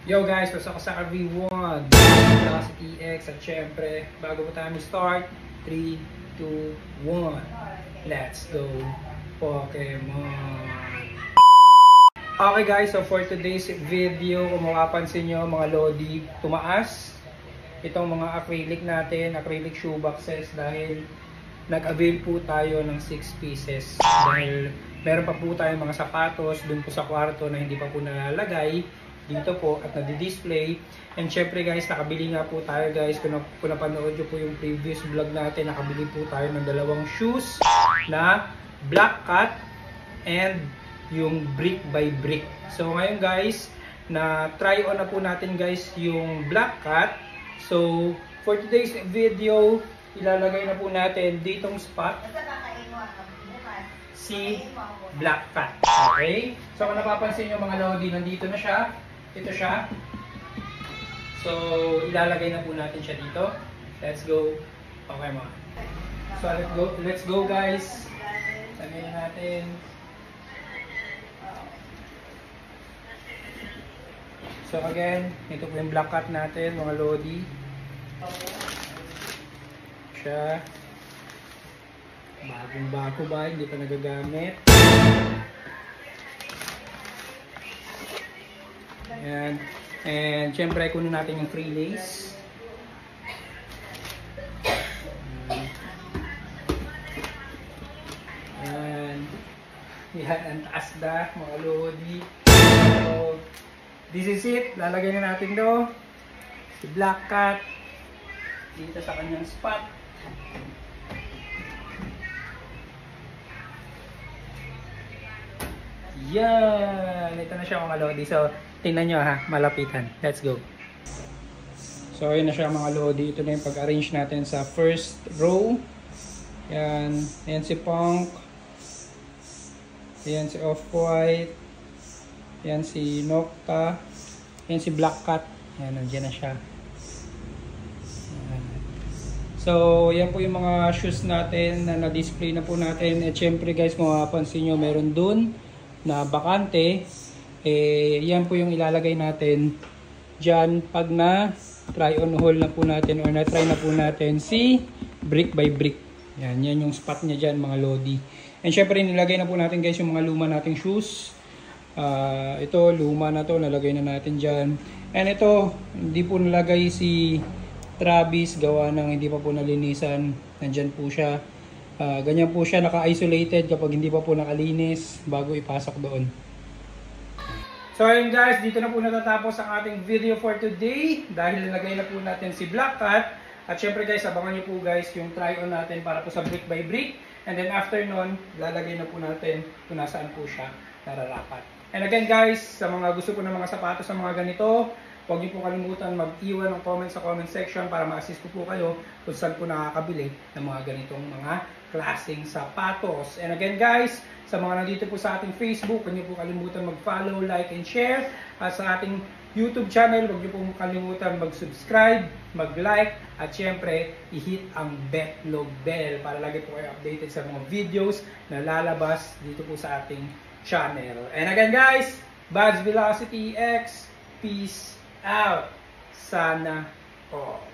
Yo guys, pasok ako sa RV1 Velocity X at syempre, bago po tayo start 3, 2, 1 let's go Pokemon. Okay guys, so for today's video, kung makapansin nyo mga Lodi, tumaas itong mga acrylic natin, acrylic shoe boxes, dahil nag-avail po tayo ng 6 pieces dahil meron pa po tayong mga sapatos dun po sa kwarto na hindi pa po nalalagay dito po at nadi-display. And syempre guys, nakabili nga po tayo guys, kung napanood nyo po yung previous vlog natin, nakabili po tayo ng dalawang shoes na Black Cat and yung Brick by Brick. So ngayon guys, na try on na po natin guys yung Black Cat. So for today's video, ilalagay na po natin ditong spot si Black Cat. Okay? So kung napapansin nyo mga Lodi, nandito na siya. Ito siya. So ilalagay na po natin siya dito. Let's go. Okay mga. So let's go guys. Lagay na natin. So again, ito po yung Black Cat natin mga Lodi. Siya. Bagong bago ba? Hindi pa nagagamit. Ayan. And syempre, kunin natin yung free lace. Ayan. Yan, ang taas na, mga Lodi. So, this is it. Lalagay na natin do si Black Cat dito sa kanyang spot. Yan! Ito na siya mga Lodi. So, tingnan nyo ha, malapitan. Let's go. So, ayun na siya mga Lodi. Ito na yung pag-arrange natin sa first row. Yan. Ayan si Punk. Ayan si Off-White. Ayan si Nocta. Ayan si Black Cat. Ayan, nandiyan na siya. Ayan. So, yan po yung mga shoes natin na na-display na po natin. At syempre guys, kung mapapansin nyo, meron dun na bakante. Yan po yung ilalagay natin dyan pag na try on haul na po natin or na try na po natin si Brick by Brick. Yan yung spot niya dyan mga Lodi. And syempre nilagay na po natin guys yung mga luma nating shoes. Ito luma na to, nalagay na natin dyan. And ito hindi po nalagay si Travis, gawa ng hindi pa po nalinisan. Nandyan po siya. Ganyan po siya naka-isolated kapag hindi pa po nakalinis bago ipasok doon. So ayun guys, dito na po natatapos ang ating video for today dahil nilagay na po natin si Black Cat. At syempre guys, abangan nyo po guys yung try on natin para po sa Brick by Brick. And then after nun, lalagay na po natin kung nasaan po siya nararapat. And again guys, sa mga gusto po ng mga sapatos sa mga ganito, huwag niyo po kalimutan mag-iwan ng comment sa comment section para ma-assist ko po kayo kung saan po nakakabili ng mga ganitong mga klaseng sapatos. And again guys, sa mga nandito po sa ating Facebook, huwag niyo po kalimutan mag-follow, like, and share. At sa ating YouTube channel, huwag niyo po kalimutan mag-subscribe, mag-like, at syempre, i-hit ang betlog bell para lagi po kayo updated sa mga videos na lalabas dito po sa ating channel. And again guys, Bads Velocity X, peace out. Sana all.